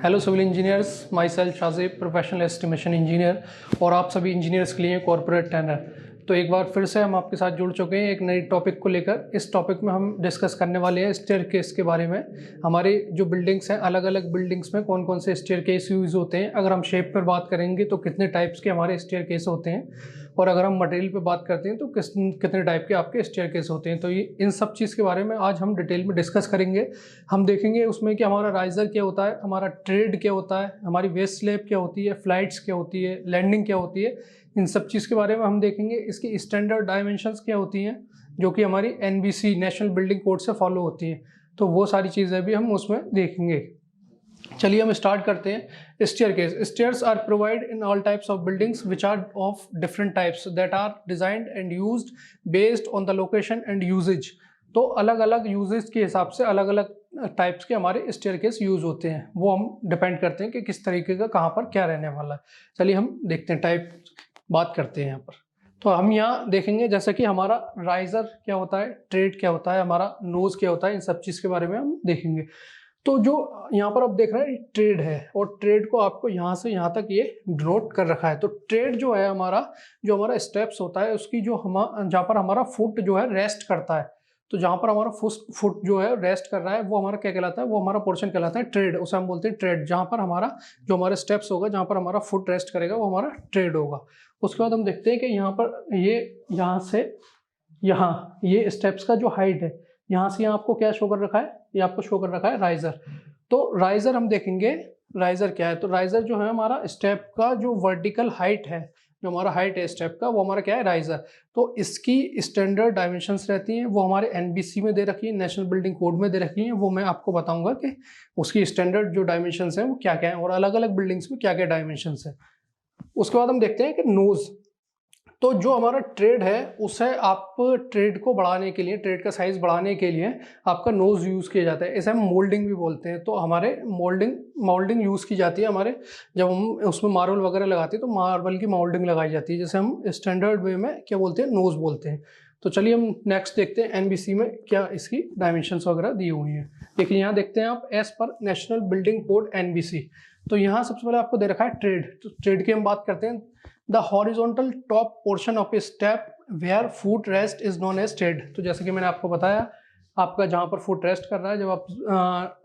Hello civil engineers, myself Shajib, professional estimation engineer और आप सभी इंजीनियर्स के लिए कॉर्पोरेट ट्रेनर। तो एक बार फिर से हम आपके साथ जुड़ चुके हैं एक नई टॉपिक को लेकर। इस टॉपिक में हम डिस्कस करने वाले हैं स्टेयरकेस के बारे में। हमारी जो बिल्डिंग्स हैं, अलग अलग बिल्डिंग्स में कौन कौन से स्टेयरकेस यूज़ होते हैं। अगर हम शेप पर बात करेंगे तो कितने टाइप्स के हमारे स्टेयरकेस होते हैं, और अगर हम मटेरियल पे बात करते हैं तो कितने टाइप के आपके स्टेयरकेस होते हैं। तो ये इन सब चीज़ के बारे में आज हम डिटेल में डिस्कस करेंगे। हम देखेंगे उसमें कि हमारा राइजर क्या होता है, हमारा ट्रेड क्या होता है, हमारी वेस्ट स्लैब क्या होती है, फ्लाइट्स क्या होती है, लैंडिंग क्या होती है। इन सब चीज़ के बारे में हम देखेंगे। इसकी स्टैंडर्ड डायमेंशंस क्या होती हैं जो कि हमारी एनबीसी नेशनल बिल्डिंग कोड से फॉलो होती हैं। तो वो सारी चीज़ें भी हम उसमें देखेंगे। चलिए हम स्टार्ट करते हैं। Staircase. Stairs are provide in all types of buildings which are of different types that are designed and used based on the location and usages. तो अलग अलग यूजेज के हिसाब से अलग अलग टाइप्स के हमारे स्टेयरकेस यूज होते हैं। वो हम डिपेंड करते हैं कि किस तरीके का कहाँ पर क्या रहने वाला है। चलिए हम देखते हैं, टाइप बात करते हैं यहाँ पर। तो हम यहाँ देखेंगे जैसे कि हमारा राइजर क्या होता है, ट्रेड क्या होता है, हमारा नोज क्या होता है, इन सब चीज़ के बारे में हम देखेंगे। तो जो यहाँ पर आप देख रहे हैं ट्रेड है, और ट्रेड को आपको यहाँ से यहाँ तक ये डिनोट कर रखा है। तो ट्रेड जो है हमारा, जो हमारा स्टेप्स होता है उसकी जो हम जहाँ पर हमारा फुट जो है रेस्ट करता है, तो जहाँ पर हमारा फुट जो है रेस्ट कर रहा है वो हमारा क्या कहलाता है, वो हमारा पोर्शन कहलाता है ट्रेड। उसे हम बोलते हैं ट्रेड। जहाँ पर हमारा जो हमारे स्टेप्स होगा, जहाँ पर हमारा फुट रेस्ट करेगा वो हमारा ट्रेड होगा। उसके बाद हम देखते हैं कि यहाँ पर ये यहाँ से यहाँ ये स्टेप्स का जो हाइट है, यहाँ से यहाँ आपको क्या शो कर रखा है, ये आपको शो कर रखा है राइजर। तो राइजर हम देखेंगे राइजर क्या है। तो राइजर जो है हमारा स्टेप का जो वर्टिकल हाइट है, जो हमारा हाइट है स्टेप का, वो हमारा क्या है, राइजर। तो इसकी स्टैंडर्ड डायमेंशंस रहती हैं, वो हमारे एनबीसी में दे रखी है, नेशनल बिल्डिंग कोड में दे रखी है। वो मैं आपको बताऊंगा कि उसकी स्टैंडर्ड जो डायमेंशंस हैं वो क्या क्या है, और अलग अलग बिल्डिंग्स में क्या क्या डायमेंशंस है। उसके बाद हम देखते हैं कि नोज। तो जो हमारा ट्रेड है उसे आप ट्रेड को बढ़ाने के लिए, ट्रेड का साइज बढ़ाने के लिए आपका नोज यूज़ किया जाता है। इसे हम मोल्डिंग भी बोलते हैं। तो हमारे मोल्डिंग यूज़ की जाती है हमारे, जब हम उसमें मार्बल वगैरह लगाते हैं तो मार्बल की मोल्डिंग लगाई जाती है, जैसे हम स्टैंडर्ड वे में क्या बोलते हैं, नोज बोलते हैं। तो चलिए हम नेक्स्ट देखते हैं एनबीसी में क्या इसकी डायमेंशंस वगैरह दी हुई हैं। देखिए यहाँ देखते हैं आप, as per national building code NBC. तो यहाँ सबसे पहले आपको दे रखा है ट्रेड। तो ट्रेड की हम बात करते हैं। The horizontal top portion of a step where foot rest is known as tread. तो जैसे कि मैंने आपको बताया, आपका जहाँ पर फुट रेस्ट कर रहा है, जब आप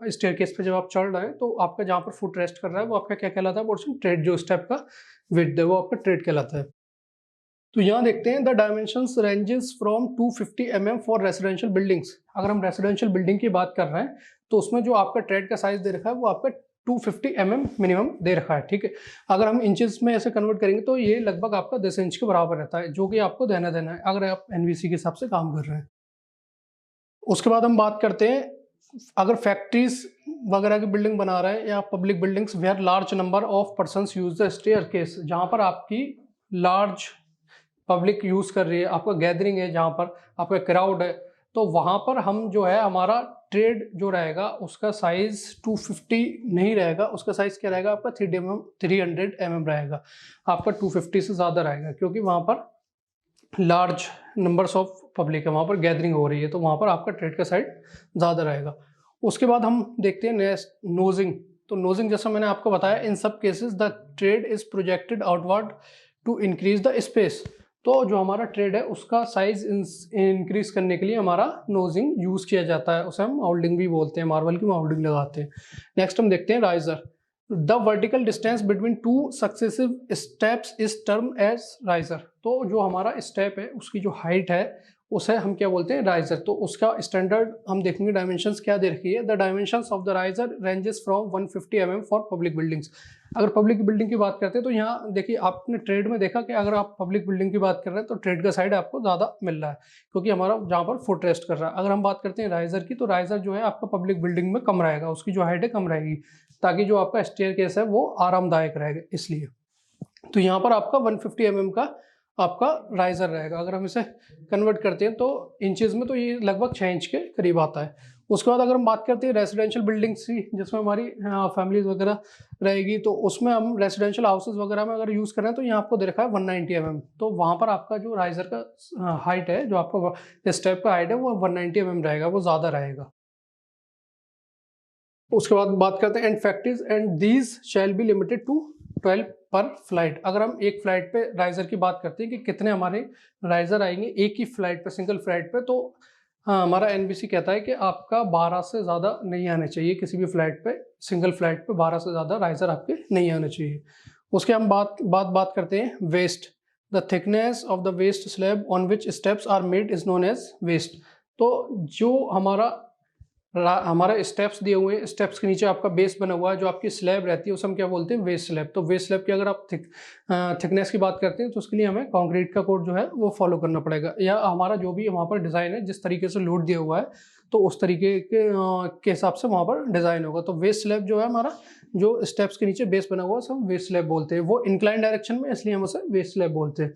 स्टेयरकेस पे जब आप चढ़ रहे हैं तो आपका जहाँ पर फुट रेस्ट कर रहा है वो आपका क्या कहलाता है, पोर्शन ट्रेड। जो स्टेप का विड्थ है वो आपका ट्रेड कहलाता है। तो यहाँ देखते हैं the dimensions ranges from 250 mm for residential buildings. अगर हम रेसिडेंशियल बिल्डिंग की बात कर रहे हैं तो उसमें जो आपका ट्रेड का साइज दे रखा है वो आपका 250 mm मिनिमम दे रखा है, ठीक है। अगर हम इंचेस में ऐसे कन्वर्ट करेंगे तो ये लगभग आपका 10 इंच के बराबर रहता है, जो कि आपको देना है अगर आप एनवीसी के हिसाब से काम कर रहे हैं। उसके बाद हम बात करते हैं, अगर फैक्ट्रीज वगैरह की बिल्डिंग बना रहे हैं या public buildings where large number of persons use the staircase, जहाँ पर आपकी लार्ज पब्लिक यूज़ कर रही है, आपका गैदरिंग है, जहाँ पर आपका क्राउड है, तो वहाँ पर हम जो है हमारा ट्रेड जो रहेगा उसका साइज़ 250 नहीं रहेगा, उसका साइज़ क्या रहेगा आपका 300 mm रहेगा। आपका 250 से ज़्यादा रहेगा, क्योंकि वहाँ पर लार्ज नंबर्स ऑफ पब्लिक है, वहाँ पर गैदरिंग हो रही है, तो वहाँ पर आपका ट्रेड का साइड ज़्यादा रहेगा। उसके बाद हम देखते हैं नेक्स्ट, नोजिंग। तो नोजिंग जैसा मैंने आपको बताया, इन सब cases the tread is projected outward to increase the space. तो जो हमारा ट्रेड है उसका साइज इंक्रीज करने के लिए हमारा नोजिंग यूज किया जाता है, उसे हम मोल्डिंग भी बोलते हैं, मार्बल की मोल्डिंग लगाते हैं। नेक्स्ट हम देखते हैं riser. The vertical distance between two successive steps is term as riser. तो जो हमारा स्टेप है उसकी जो हाइट है उसे हम क्या बोलते हैं, राइजर। तो उसका स्टैंडर्ड हम देखेंगे, डायमेंशंस क्या दे रखी है। The dimensions of the riser ranges from 150 mm for public buildings. अगर पब्लिक बिल्डिंग की बात करते हैं तो यहाँ देखिए, आपने ट्रेड में देखा कि अगर आप पब्लिक बिल्डिंग की बात कर रहे हैं तो ट्रेड का साइड आपको ज़्यादा मिल रहा है, क्योंकि हमारा जहाँ पर फुट रेस्ट कर रहा है। अगर हम बात करते हैं राइजर की, तो राइजर जो है आपका पब्लिक बिल्डिंग में कम रहेगा, उसकी जो हाइट है कम रहेगी, ताकि जो आपका स्टेयरकेस है वो आरामदायक रहेगा, इसलिए। तो यहाँ पर आपका 150 mm का आपका राइजर रहेगा। अगर हम इसे कन्वर्ट करते हैं तो इंचेस में, तो ये लगभग 6 इंच के करीब आता है। उसके बाद अगर हम बात करते हैं रेजिडेंशियल बिल्डिंग्स की, जिसमें हमारी फैमिलीज वगैरह रहेगी, तो उसमें हम रेजिडेंशियल हाउसेज वगैरह में अगर यूज़ करें तो यहाँ आपको दे रखा है 190 mm। तो वहाँ पर आपका जो राइजर का हाइट है, जो आपका स्टेप का हाइट है, वो 190 mm रहेगा, वो ज़्यादा रहेगा। उसके बाद बात करते हैं and factors and these shall be limited to 12 per flight. अगर हम एक फ्लाइट पे राइजर की बात करते हैं कि कितने हमारे राइजर आएंगे एक ही फ्लाइट पे, सिंगल फ्लाइट पे, तो हाँ, हमारा एनबीसी कहता है कि आपका 12 से ज़्यादा नहीं आने चाहिए किसी भी फ्लाइट पे, सिंगल फ्लाइट पे 12 से ज़्यादा राइजर आपके नहीं आने चाहिए। उसके हम बात करते हैं waist. The thickness of the waist slab on which steps are made is known as waist. तो जो हमारा स्टेप्स दिए हुए हैं, स्टेप्स के नीचे आपका बेस बना हुआ है, जो आपकी स्लैब रहती है उसे हम क्या बोलते हैं, वेस्ट स्लैब। तो वेस्ट स्लैब की अगर आप थिकनेस की बात करते हैं तो उसके लिए हमें कंक्रीट का कोड जो है वो फॉलो करना पड़ेगा, या हमारा जो भी वहाँ पर डिज़ाइन है जिस तरीके से लोड दिया हुआ है तो उस तरीके के हिसाब से वहाँ पर डिज़ाइन होगा। तो वेस्ट स्लैब जो है हमारा, जो स्टेप्स के नीचे बेस बना हुआ है उसे हम वेस्ट स्लैब बोलते हैं। वो इंक्लाइन डायरेक्शन में, इसलिए हम उसे वेस्ट स्लैब बोलते हैं।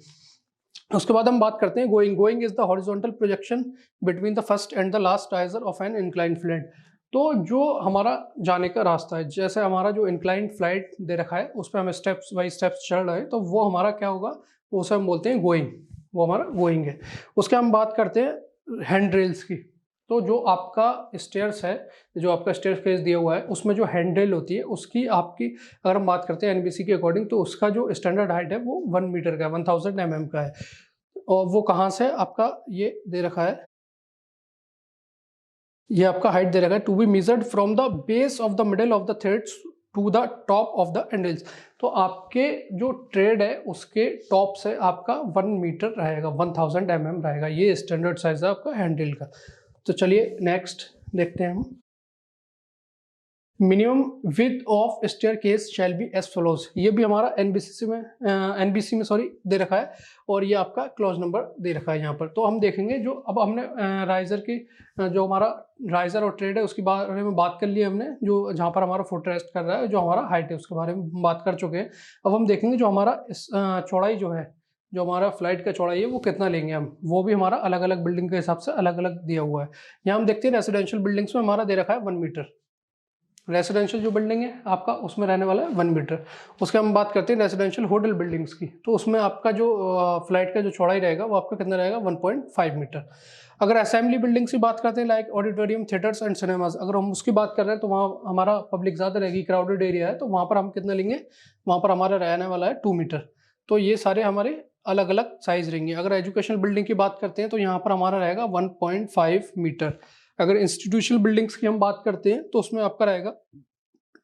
उसके बाद हम बात करते हैं going is the horizontal projection between the first and the last riser of an incline flight. तो जो हमारा जाने का रास्ता है, जैसे हमारा जो इंक्लाइन फ्लाइट दे रखा है उस पर हम स्टेप्स बाई स्टेप्स चढ़ रहे हैं, तो वो हमारा क्या होगा, वो उसे हम बोलते हैं गोइंग, वो हमारा गोइंग है। उसके हम बात करते हैं हैंड रेल्स की। तो जो आपका स्टेयर्स है, जो आपका स्टेयर फेस दिया हुआ है उसमें जो हैंड रेल होती है उसकी आपकी, अगर हम बात करते हैं एनबीसी के अकॉर्डिंग, तो उसका जो स्टैंडर्ड हाइट है वो 1 मीटर का है, 1000 mm का है। और वो कहाँ से आपका ये दे रखा है, ये आपका हाइट दे रखा है to be measured from the base of the middle of the threads to the top of the handles. तो आपके जो ट्रेड है उसके टॉप से आपका 1 मीटर रहेगा, 1000 mm रहेगा। ये स्टैंडर्ड साइज है आपका हैंडल का। तो चलिए नेक्स्ट देखते हैं हम। Minimum width of stair case shall be as follows. ये भी हमारा एनबीसी में दे रखा है, और ये आपका क्लॉज नंबर दे रखा है यहाँ पर। तो हम देखेंगे जो अब हमने राइजर की, जो हमारा राइजर और ट्रेड है उसके बारे में बात कर ली हमने, जो जहाँ पर हमारा फुट रेस्ट कर रहा है, जो हमारा हाइट है उसके बारे में बात कर चुके हैं। अब हम देखेंगे जो हमारा चौड़ाई जो है, जो हमारा फ्लाइट का चौड़ाई है वो कितना लेंगे हम, वो भी हमारा अलग अलग बिल्डिंग के हिसाब से अलग अलग दिया हुआ है। यहाँ हम देखते हैं रेसिडेंशियल बिल्डिंग्स में हमारा दे रखा है 1 मीटर। रेसिडेंशियल जो बिल्डिंग है आपका उसमें रहने वाला है 1 मीटर। उसके हम बात करते हैं रेसिडेंशियल होटल बिल्डिंग्स की, तो उसमें आपका जो फ्लाइट का जो चौड़ाई रहेगा वो आपका कितना रहेगा, 1.5 मीटर। अगर असेंबली बिल्डिंग्स की बात करते हैं like auditorium, theatres and cinemas, अगर हम उसकी बात कर रहे हैं तो वहाँ हमारा पब्लिक ज़्यादा रहेगी, क्राउडेड एरिया है, तो वहाँ पर हम कितना लेंगे, वहाँ पर हमारा रहने वाला है 2 मीटर। तो ये सारे हमारे अलग अलग साइज रहेंगे। अगर एजुकेशनल बिल्डिंग की बात करते हैं तो यहाँ पर हमारा रहेगा 1.5 मीटर। अगर इंस्टीट्यूशनल बिल्डिंग्स की हम बात करते हैं तो उसमें आपका रहेगा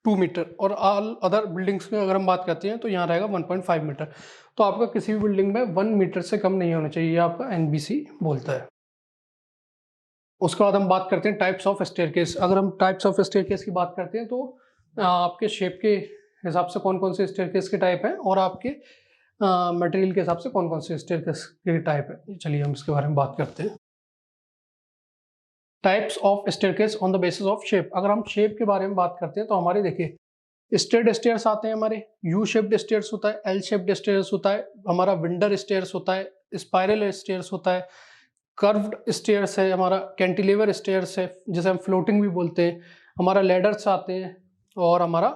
2 मीटर, और ऑल अदर बिल्डिंग्स की अगर हम बात करते हैं तो यहाँ रहेगा 1.5 मीटर। तो आपका किसी भी बिल्डिंग में 1 मीटर से कम नहीं होना चाहिए, ये आपका एनबीसी बोलता है। उसके बाद हम बात करते हैं टाइप्स ऑफ स्टेयरकेस। अगर हम टाइप्स ऑफ स्टेयरकेस की बात करते हैं तो आपके शेप के हिसाब से कौन कौन से स्टेयरकेस के टाइप हैं, और आपके मटेरियल के हिसाब से कौन कौन से स्टेयरकेस के टाइप है, चलिए हम इसके बारे में बात करते हैं। Types of staircase on the basis of shape. अगर हम शेप के बारे में बात करते हैं तो हमारे देखिए स्ट्रेट स्टेयर्स आते हैं, हमारे यू शेप्ड स्टेयर्स होता है, एल शेप्ड स्टेयर्स होता है, हमारा विंडर स्टेयर्स होता है, स्पाइरल स्टेयर्स होता है, कर्व्ड स्टेयर्स है, हमारा कैंटिलीवर स्टेयर्स है जिसे हम फ्लोटिंग भी बोलते हैं, हमारा लैडर्स आते हैं, और हमारा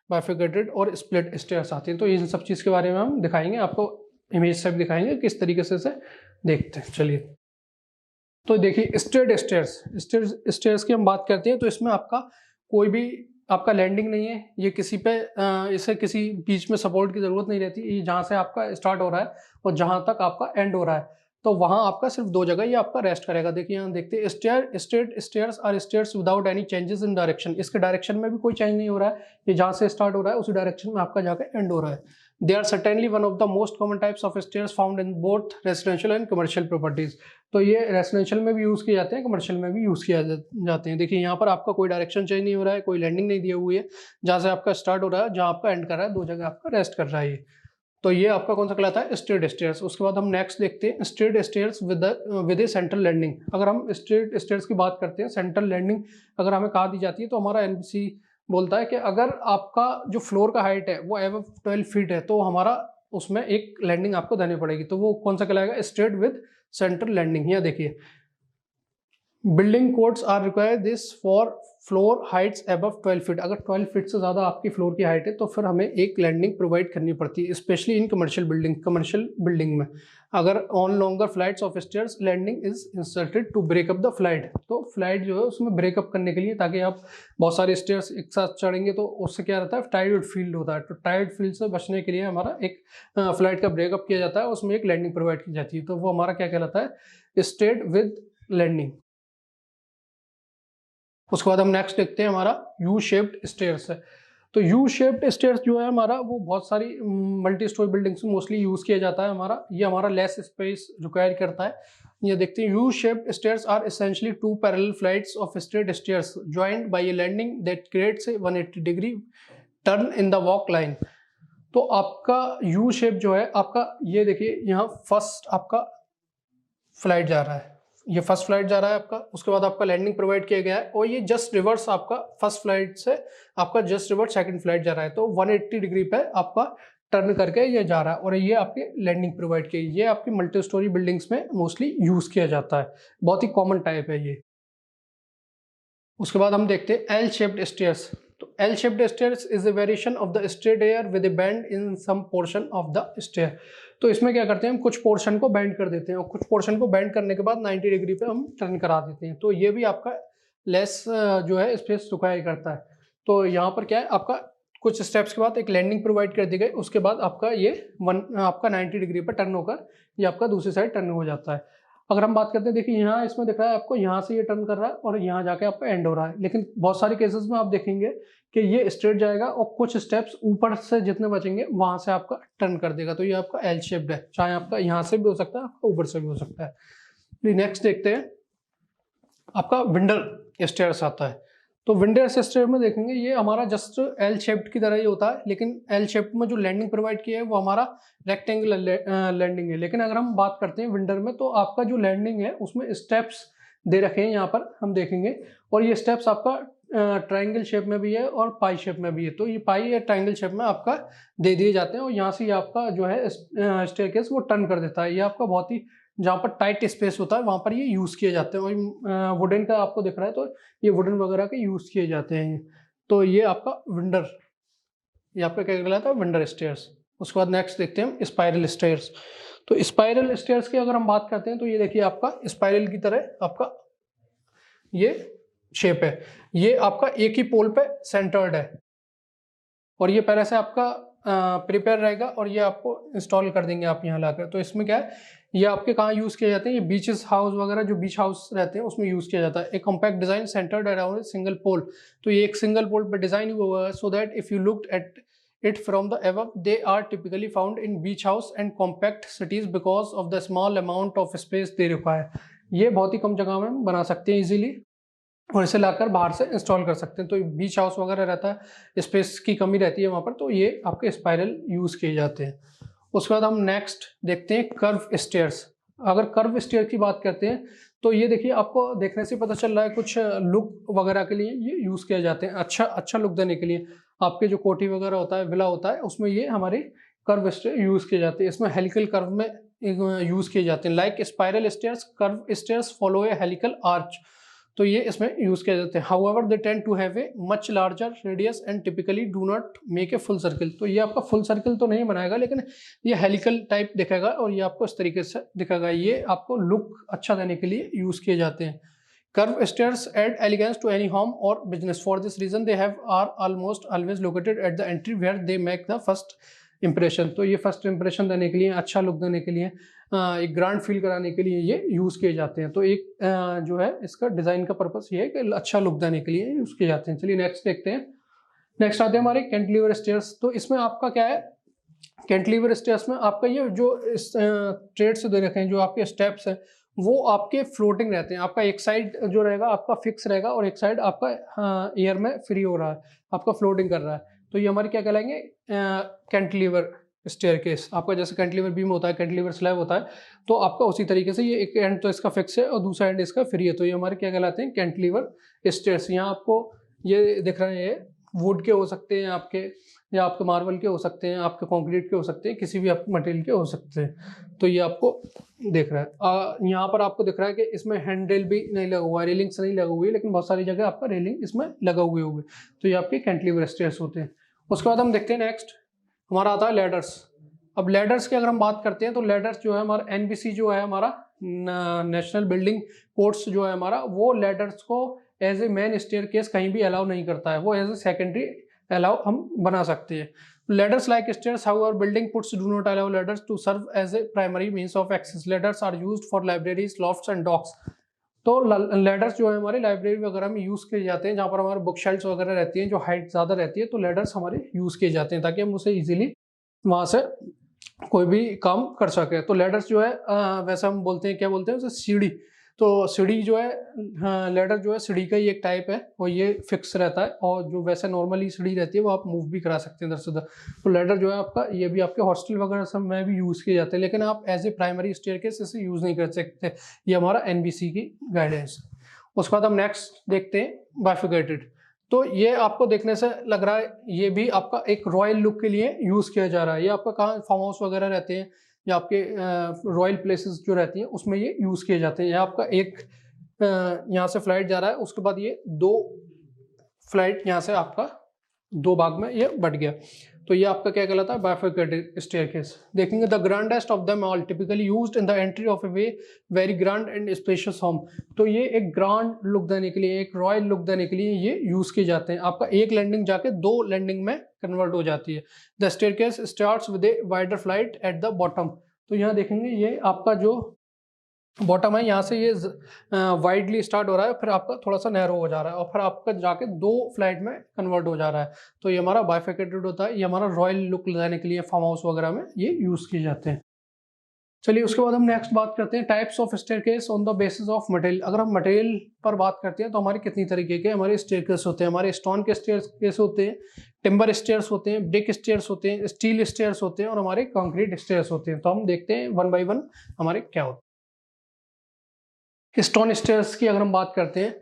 बाइफिकेटेड और स्प्लिट स्टेयर्स आते हैं। तो इन सब चीज़ के बारे में हम दिखाएंगे, आपको इमेज से भी दिखाएंगे किस तरीके से देखते हैं। चलिए तो देखिए स्ट्रेट स्टेयर्स की हम बात करते हैं तो इसमें आपका कोई भी आपका लैंडिंग नहीं है, ये किसी पे इसे किसी बीच में सपोर्ट की ज़रूरत नहीं रहती। ये जहाँ से आपका स्टार्ट हो रहा है और जहाँ तक आपका एंड हो रहा है, तो वहाँ आपका सिर्फ 2 जगह ये आपका रेस्ट करेगा। देखिए यहाँ देखते हैं straight stairs are stairs without any changes in direction. इसके डायरेक्शन में भी कोई चेंज नहीं हो रहा है, ये जहाँ से स्टार्ट हो रहा है उसी डायरेक्शन में आपका जाकर एंड हो रहा है। They are certainly one of the most common types of stairs found in both residential and commercial properties। तो ये रेसिडेंशियल में भी यूज़ किए जाते हैं, कमर्शियल में भी यूज़ किया जाते हैं। देखिए यहाँ पर आपका कोई डायरेक्शन चेंज नहीं हो रहा है, कोई लैंडिंग नहीं दी हुई है, जहाँ से आपका स्टार्ट हो रहा है जहाँ आपका एंड कर रहा है 2 जगह आपका रेस्ट कर रहा है ये। तो ये आपका कौन सा कहलाता है, स्ट्रेट स्टेयर्स। उसके बाद हम नेक्स्ट देखते हैं straight stairs with a central landing. अगर हम स्ट्रेट स्टेयर्स की बात करते हैं, सेंट्रल लैंडिंग अगर हमें कहा दी जाती है तो हमारा एनबीसी बोलता है कि अगर आपका जो फ्लोर का हाइट है वो एबव 12 फीट है तो हमारा उसमें एक लैंडिंग आपको देनी पड़ेगी। तो वो कौन सा कहलाएगा, स्ट्रेट विद सेंट्रल लैंडिंग। यहाँ देखिए building codes are require this for floor heights above 12 feet. अगर 12 फीट से ज़्यादा आपकी फ्लोर की हाइट है तो फिर हमें एक लैंडिंग प्रोवाइड करनी पड़ती है, स्पेशली इन कमर्शियल बिल्डिंग में। अगर on longer flights of stairs landing is inserted to break up the flight, तो फ्लाइट जो है उसमें ब्रेकअप करने के लिए, ताकि आप बहुत सारे स्टेयर्स एक साथ चढ़ेंगे तो उससे क्या रहता है, टाइड फील्ड होता है। तो टाइड फील्ड से बचने के लिए हमारा एक फ्लाइट का ब्रेकअप किया जाता है, उसमें एक लैंडिंग प्रोवाइड की जाती है, तो वो हमारा क्या कहलाता है, स्टेड विद लैंडिंग। उसके बाद हम नेक्स्ट देखते हैं हमारा यू शेप्ड स्टेयर्स है। तो यू शेप्ड स्टेयर्स जो है हमारा, वो बहुत सारी मल्टी स्टोरी बिल्डिंग्स में मोस्टली यूज किया जाता है हमारा। ये हमारा लेस स्पेस रिक्वायर करता है। ये देखते हैं, U shaped stairs are essentially two parallel flights of straight stairs joined by a landing that creates a 180 degree turn in the walk line. तो आपका यू शेप जो है आपका, ये देखिए यहाँ फर्स्ट आपका फ्लाइट जा रहा है, ये फर्स्ट फ्लाइट जा रहा है आपका, उसके बाद आपका लैंडिंग प्रोवाइड किया गया है, और ये जस्ट रिवर्स आपका फर्स्ट फ्लाइट से आपका जस्ट रिवर्स सेकंड फ्लाइट जा रहा है, तो 180 डिग्री पे आपका टर्न करके ये जा रहा है, और ये आपकी लैंडिंग प्रोवाइड की। ये आपकी मल्टी स्टोरी बिल्डिंग्स में मोस्टली यूज किया जाता है, बहुत ही कॉमन टाइप है ये। उसके बाद हम देखते हैं एल शेप्ड स्टेयर्स। तो L shaped stairs is a variation of the straight air with a bend in some portion of the stair. तो इसमें क्या करते हैं, हम कुछ पोर्शन को बेंड कर देते हैं, और कुछ पोर्शन को बेंड करने के बाद 90 डिग्री पे हम टर्न करा देते हैं। तो ये भी आपका लेस जो है स्पेस रिक्वायर करता है। तो यहाँ पर क्या है, आपका कुछ स्टेप्स के बाद एक लैंडिंग प्रोवाइड कर दी गई, उसके बाद आपका ये आपका 90 डिग्री पर टर्न होकर ये आपका दूसरी साइड टर्न हो जाता है। अगर हम बात करते हैं, देखिए यहाँ इसमें दिख रहा है आपको, यहाँ से ये टर्न कर रहा है और यहाँ जाके आपका एंड हो रहा है, लेकिन बहुत सारे केसेस में आप देखेंगे कि ये स्ट्रेट जाएगा और कुछ स्टेप्स ऊपर से जितने बचेंगे वहां से आपका टर्न कर देगा। तो ये आपका एल शेप्ड है, चाहे आपका यहाँ से भी हो सकता है, आपका ऊपर से भी हो सकता है। नेक्स्ट देखते हैं, आपका विंडर स्टेयर्स आता है। तो विंडर स्टेयर में देखेंगे, ये हमारा जस्ट एल शेप्ड की तरह ही होता है, लेकिन एल शेप्ड में जो लैंडिंग प्रोवाइड किया है वो हमारा रेक्टेंगुलर लैंडिंग है। लेकिन अगर हम बात करते हैं विंडर में, तो आपका जो लैंडिंग है उसमें स्टेप्स दे रखे हैं, यहाँ पर हम देखेंगे, और ये स्टेप्स आपका ट्राइंगल शेप में भी है और पाई शेप में भी है। तो ये पाई या ट्राइंगल शेप में आपका दे दिए जाते हैं, और यहाँ से ये आपका जो है स्टेयरकेस वो टर्न कर देता है। ये आपका बहुत ही, जहाँ पर टाइट स्पेस होता है वहाँ पर ये यूज़ किए जाते हैं, और वुडन का आपको दिख रहा है, तो ये वुडन वगैरह के यूज़ किए जाते हैं। तो ये आपका विंडर, ये आपका क्या कहलाता है, विंडर स्टेयर्स। उसके बाद नेक्स्ट देखते हैं हम स्पाइरल स्टेयर्स। तो स्पाइरल स्टेयर्स की अगर हम बात करते हैं, तो ये देखिए आपका स्पाइरल की तरह आपका ये शेप है, ये आपका एक ही पोल पे सेंटर्ड है, और ये पहले से आपका प्रिपेयर रहेगा, और ये आपको इंस्टॉल कर देंगे आप यहाँ लाकर। तो इसमें क्या है, ये आपके कहाँ यूज़ किए जाते हैं, ये बीचेस हाउस वगैरह, जो बीच हाउस रहते हैं उसमें यूज़ किया जाता है। एक compact design centred around single pole. तो ये एक सिंगल पोल पर डिजाइन हुआ है, so that if you looked at it from the above, they are typically found in beach house and compact cities because of the small amount of space they require। ये बहुत ही कम जगह में बना सकते हैं इजीली, और इसे लाकर बाहर से इंस्टॉल कर सकते हैं। तो बीच हाउस वगैरह रहता है, स्पेस की कमी रहती है वहाँ पर, तो ये आपके स्पाइरल यूज़ किए जाते हैं। उसके बाद हम नेक्स्ट देखते हैं कर्व स्टेयर्स। अगर कर्व स्टेयर की बात करते हैं, तो ये देखिए आपको देखने से पता चल रहा है, कुछ लुक वगैरह के लिए ये यूज़ किए जाते हैं, अच्छा लुक देने के लिए। आपके जो कोठी वगैरह होता है, विला होता है, उसमें ये हमारे कर्व स्टेयर यूज़ किए जाते हैं। इसमें हेलिकल कर्व में यूज़ किए जाते हैं, like spiral stairs, curve stairs follow a helical arch. तो ये इसमें यूज़ किए जाते हैं। However they tend to have a much larger radius and typically do not make a full circle. तो ये आपका फुल सर्कल तो नहीं बनाएगा, लेकिन ये हेलिकल टाइप दिखेगा, और ये आपको इस तरीके से दिखेगा। ये आपको लुक अच्छा देने के लिए यूज़ किए जाते हैं। Curve stairs add elegance to any home or business. For this reason they have are almost always located at the entry where they make the first impression. तो ये फर्स्ट इंप्रेशन देने के लिए, अच्छा लुक देने के लिए, एक ग्रांड फील कराने के लिए ये यूज़ किए जाते हैं। तो एक जो है इसका डिज़ाइन का पर्पस ये है कि अच्छा लुक देने के लिए यूज़ किए जाते हैं। चलिए नेक्स्ट देखते हैं। नेक्स्ट आते हैं हमारे कैंटिलीवर स्टेयर्स। तो इसमें आपका क्या है, कैंटिलीवर स्टेयर्स में आपका ये जो स्ट्रेट से दे रखे हैं, जो आपके स्टेप्स हैं, वो आपके फ्लोटिंग रहते हैं। आपका एक साइड जो रहेगा आपका फिक्स रहेगा, और एक साइड आपका एयर में फ्री हो रहा है, आपका फ्लोटिंग कर रहा है। तो ये हमारे क्या कहलाएंगे, कैंटिलीवर स्टेयरकेस। आपका जैसे कैंटिलीवर बीम होता है, कैंटिलीवर स्लैब होता है, तो आपका उसी तरीके से ये एक एंड तो इसका फिक्स है और दूसरा एंड इसका फ्री है। तो ये हमारे क्या कहलाते हैं, कैंटिलीवर स्टेयर्स। यहाँ आपको ये दिख रहे हैं, ये वुड के हो सकते हैं आपके, या आपके मार्बल के हो सकते हैं, आपके कंक्रीट के हो सकते हैं, किसी भी आपके मटेरियल के हो सकते हैं। तो ये आपको दिख रहा है। यहाँ पर आपको दिख रहा है कि इसमें हैंड रेल भी नहीं लगा हुआ है, रेलिंग्स नहीं लगा हुई है, लेकिन बहुत सारी जगह आपका रेलिंग इसमें लगा हुए होंगे। तो ये आपके कैंटिलीवर स्टेयर्स होते हैं। उसके बाद हम देखते हैं नेक्स्ट, हमारा आता है लैडर्स। अब लेडर्स की अगर हम बात करते हैं तो लेडर्स जो है हमारा एनबीसी जो है हमारा नेशनल बिल्डिंग कोड्स जो है हमारा, वो लेडर्स को एज ए मेन स्टेयरकेस कहीं भी अलाउ नहीं करता है, वो एज ए सेकेंडरी अलाउ हम बना सकते हैं। Ladders like stairs, however, building puts do not allow ladders to serve as a primary means of access. Ladders are used for libraries, lofts and docks. तो ladders जो है हमारे library वगैरह में यूज़ किए जाते हैं, जहाँ पर हमारे बुक शेल्फ्स वगैरह रहती हैं जो हाइट ज़्यादा रहती है, तो लैडर्स हमारे यूज़ किए जाते हैं ताकि हम उसे इजीली वहाँ से कोई भी काम कर सके। तो लैडर्स जो है वैसे हम बोलते हैं, क्या बोलते हैं उसे, सीढ़ी। तो सीढ़ी जो है, लैडर जो है सीढ़ी का ही एक टाइप है, और ये फिक्स रहता है, और जो वैसे नॉर्मली सीढ़ी रहती है वो आप मूव भी करा सकते हैं इधर से उधर। तो लैडर जो है आपका, ये भी आपके हॉस्टल वगैरह सब में भी यूज़ किए जाते हैं, लेकिन आप एज ए प्राइमरी स्टेयरकेस इसे यूज़ नहीं कर सकते। ये हमारा एनबीसी की गाइडेंस। उसके बाद हम नेक्स्ट देखते हैं बाइफिकेटेड। तो ये आपको देखने से लग रहा है ये भी आपका एक रॉयल लुक के लिए यूज़ किया जा रहा है। ये आपका कहाँ फार्म हाउस वगैरह रहते हैं या आपके रॉयल प्लेसेस जो रहती हैं उसमें ये यूज़ किए जाते हैं। ये आपका एक यहाँ से फ्लाइट जा रहा है, उसके बाद ये 2 फ्लाइट यहाँ से आपका 2 भाग में ये बढ़ गया, तो ये आपका क्या कहलाता है, बाइफिकेटेड स्टेयरकेस। देखेंगे the grandest of them all typically used in the entry of A way very grand and spacious home. तो ये एक ग्रैंड लुक देने के लिए, एक रॉयल लुक देने के लिए ये यूज़ किए जाते हैं। आपका एक लैंडिंग जाके 2 लैंडिंग में कन्वर्ट हो जाती है। The staircase starts with a wider flight at the bottom. तो यहाँ देखेंगे ये आपका जो बॉटम है यहाँ से ये वाइडली स्टार्ट हो रहा है, फिर आपका थोड़ा सा नैरो हो जा रहा है, और फिर आपका जाके 2 फ्लाइट में कन्वर्ट हो जा रहा है। तो ये हमारा बाइफिकेटेड होता है। ये हमारा रॉयल लुक लगाने के लिए फार्म हाउस वगैरह में ये यूज़ किए जाते हैं। चलिए उसके बाद हम नेक्स्ट बात करते हैं types of staircase on the basis of material. अगर हम मटेरियल पर बात करते हैं तो हमारे कितनी तरीके के हमारे स्टेयरकेस होते हैं। हमारे स्टोन के स्टेयरकेस होते हैं, टिम्बर स्टेयर्स होते हैं, ब्रिक स्टेयर्स होते हैं, स्टील स्टेयर्स होते हैं, और हमारे कंक्रीट स्टेयर्स होते हैं। तो हम देखते हैं 1 बाय 1 हमारे क्या होते हैं। स्टोन स्टेयर्स की अगर हम बात करते हैं,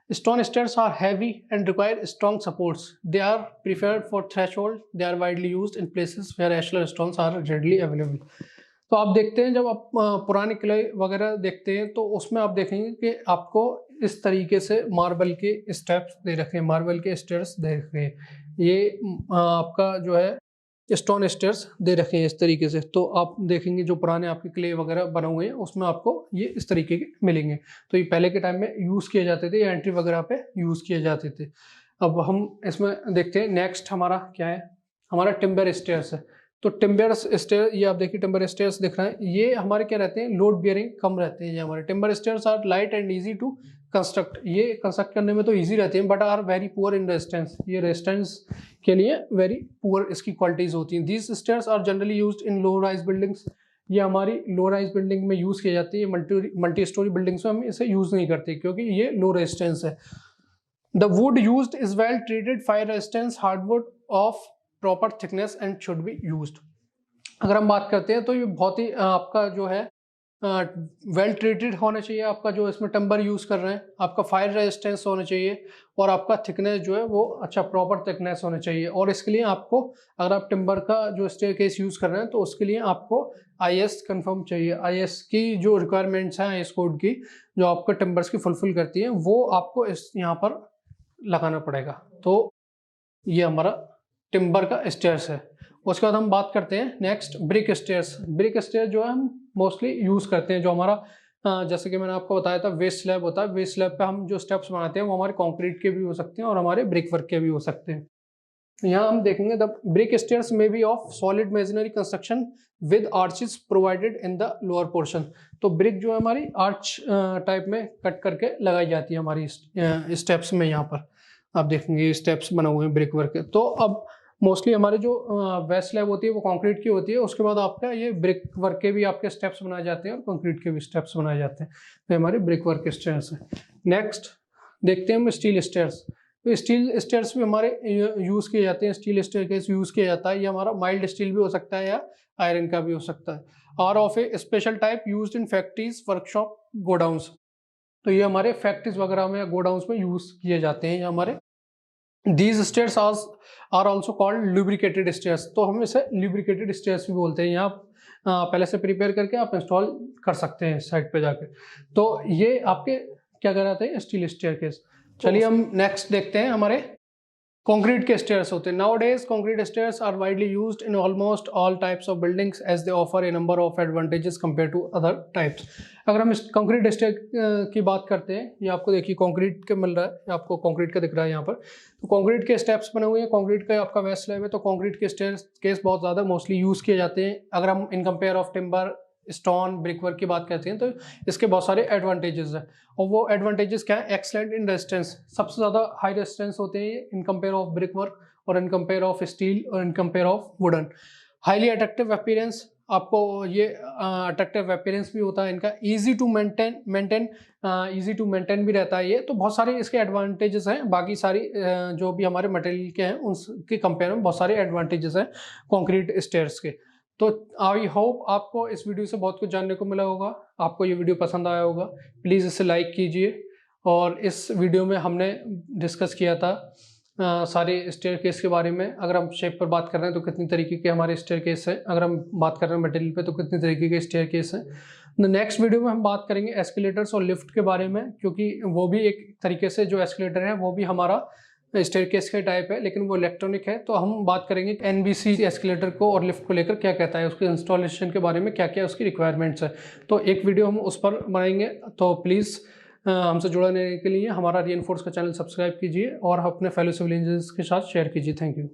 stone stairs are heavy and require strong supports. They are preferred for threshold. They are widely used in places where ashlar stones are readily available. तो आप देखते हैं जब आप पुराने किले वगैरह देखते हैं तो उसमें आप देखेंगे कि आपको इस तरीके से मार्बल के स्टेप्स दे रखे हैं, मार्बल के स्टेयर्स दे रखे हैं। ये आपका जो है स्टोन स्टेयर्स दे रखे हैं इस तरीके से। तो आप देखेंगे जो पुराने आपके क्ले वगैरह बने हुए हैं उसमें आपको ये इस तरीके के मिलेंगे। तो ये पहले के टाइम में यूज़ किए जाते थे, एंट्री वगैरह पे यूज़ किए जाते थे। अब हम इसमें देखते हैं नेक्स्ट हमारा क्या है, हमारा टिम्बर स्टेयर्स है। तो टिम्बर स्टेयर, ये आप देखिए टिम्बर स्टेयर्स दिख रहे हैं, ये हमारे क्या रहते हैं, लोड बियरिंग कम रहते हैं। ये हमारे timber stairs are light and easy to construct. ये कंस्ट्रक्ट करने में तो ईजी रहते हैं, but are very poor in resistance. ये रेजिस्टेंस के लिए वेरी पुअर इसकी क्वालिटीज होती हैं। These stairs are generally used in low rise buildings. ये हमारी लो राइज बिल्डिंग में यूज़ की जाती है। मल्टी स्टोरी बिल्डिंग्स में हम इसे यूज़ नहीं करते क्योंकि ये लो रेजिस्टेंस है। The wood used is well treated, fire resistance, hardwood of proper thickness and should be used. अगर हम बात करते हैं तो ये बहुत ही आपका जो है वेल ट्रीटेड होना चाहिए। आपका जो इसमें टिम्बर यूज़ कर रहे हैं, आपका फायर रेजिस्टेंस होना चाहिए, और आपका थिकनेस जो है वो अच्छा प्रॉपर थिकनेस होना चाहिए। और इसके लिए आपको, अगर आप टिम्बर का जो स्टेयरकेस यूज़ कर रहे हैं तो उसके लिए आपको IS कंफर्म चाहिए। IS की जो रिक्वायरमेंट्स हैं IS कोड की, जो आपका टिम्बर्स की फुलफिल करती हैं, वो आपको इस यहाँ पर लगाना पड़ेगा। तो ये हमारा टिम्बर का स्टेयर्स है। उसके बाद हम बात करते हैं next brick stairs. Brick stair जो है हम मोस्टली यूज़ करते हैं, जो हमारा जैसे कि मैंने आपको बताया था वेस्ट स्लैब होता है। वेस्ट स्लैब पे हम जो स्टेप्स बनाते हैं वो हमारे कंक्रीट के भी हो सकते हैं और हमारे ब्रिक वर्क के भी हो सकते हैं। यहाँ हम देखेंगे द ब्रिक स्टेयर्स में be of solid masonry construction with arches provided in the lower portion. तो ब्रिक जो है हमारी आर्च टाइप में कट करके लगाई जाती है हमारी स्टेप्स में। यहाँ पर आप देखेंगे स्टेप्स बने हुए हैं ब्रिक वर्क के। तो अब मोस्टली हमारे जो वेस्ट स्लैब होती है वो कंक्रीट की होती है, उसके बाद आपका ये ब्रिक वर्क के भी आपके स्टेप्स बनाए जाते हैं और कंक्रीट के भी स्टेप्स बनाए जाते हैं। तो हमारे ब्रिक वर्क के स्टेयर्स हैं। नेक्स्ट देखते हैं हम स्टील स्टेयर्स। तो स्टील स्टेयर्स भी हमारे यूज़ किए जाते हैं। स्टील स्टेयरकेस यूज़ किया जाता है। ये हमारा माइल्ड स्टील भी हो सकता है या आयरन का भी हो सकता है। Are of a special type used in factories, workshop, godowns. तो ये हमारे फैक्ट्रीज वगैरह में या गोडाउंस में यूज़ किए जाते हैं। ये हमारे These stairs are also called lubricated stairs। तो हम इसे lubricated stairs भी बोलते हैं। यहाँ पहले से प्रिपेयर करके आप इंस्टॉल कर सकते हैं साइट पे जाके। तो ये आपके क्या कहलाते हैं, स्टील स्टेयरकेस। चलिए हम नेक्स्ट देखते हैं हमारे कंक्रीट के स्टेयर्स होते हैं। Nowadays concrete stairs are widely used in almost all types of buildings as they offer a number of advantages compare to other types. अगर हम इस कंक्रीट स्टेयर की बात करते हैं, ये आपको देखिए कंक्रीट के मिल रहा है, आपको कंक्रीट का दिख रहा है यहाँ पर। तो कंक्रीट के स्टेप्स बने हुए हैं, कंक्रीट का आपका वेस्ट स्लैब है, तो कंक्रीट के स्टेयर केस बहुत ज़्यादा मोस्टली यूज़ किए जाते हैं। अगर हम इन compare of timber, stone, brickwork की बात करते हैं तो इसके बहुत सारे एडवांटेजेस हैं। और वो एडवांटेजेस क्या है? एक्सलेंट इन रेजिस्टेंस, सबसे ज़्यादा हाई रेजिस्टेंस होते हैं इन कंपेयर ऑफ ब्रिकवर्क और इन कंपेयर ऑफ स्टील और in compare of wooden. Highly attractive appearance, आपको ये अट्रैक्टिव अपीयरेंस भी होता है इनका। Easy to maintain easy to maintain भी रहता है ये। तो बहुत सारे इसके एडवांटेजेस हैं। बाकी सारी जो भी हमारे मटेरियल के हैं उनके कंपेयर में बहुत सारे एडवांटेजेस हैं कंक्रीट स्टेयर्स के। तो आई होप आपको इस वीडियो से बहुत कुछ जानने को मिला होगा, आपको ये वीडियो पसंद आया होगा। प्लीज़ इसे लाइक कीजिए। और इस वीडियो में हमने डिस्कस किया था सारे स्टेयर केस के बारे में। अगर हम शेप पर बात कर रहे हैं तो कितनी तरीके के हमारे स्टेयर केस हैं, अगर हम बात कर रहे हैं मटेरियल पे तो कितनी तरीके के स्टेयर केस हैं। नेक्स्ट वीडियो में हम बात करेंगे एस्केलेटर्स और लिफ्ट के बारे में, क्योंकि वो भी एक तरीके से जो एस्केलेटर है वो भी हमारा स्टेयरकेस का टाइप है, लेकिन वो इलेक्ट्रॉनिक है। तो हम बात करेंगे एनबीसी एस्केलेटर को और लिफ्ट को लेकर क्या कहता है, उसके इंस्टॉलेशन के बारे में क्या क्या उसकी रिक्वायरमेंट्स है। तो एक वीडियो हम उस पर बनाएंगे। तो प्लीज़ हमसे जुड़ने के लिए हमारा रीइंफोर्स का चैनल सब्सक्राइब कीजिए और अपने फेलो सिविल इंजीनियर्स के साथ शेयर कीजिए। Thank you.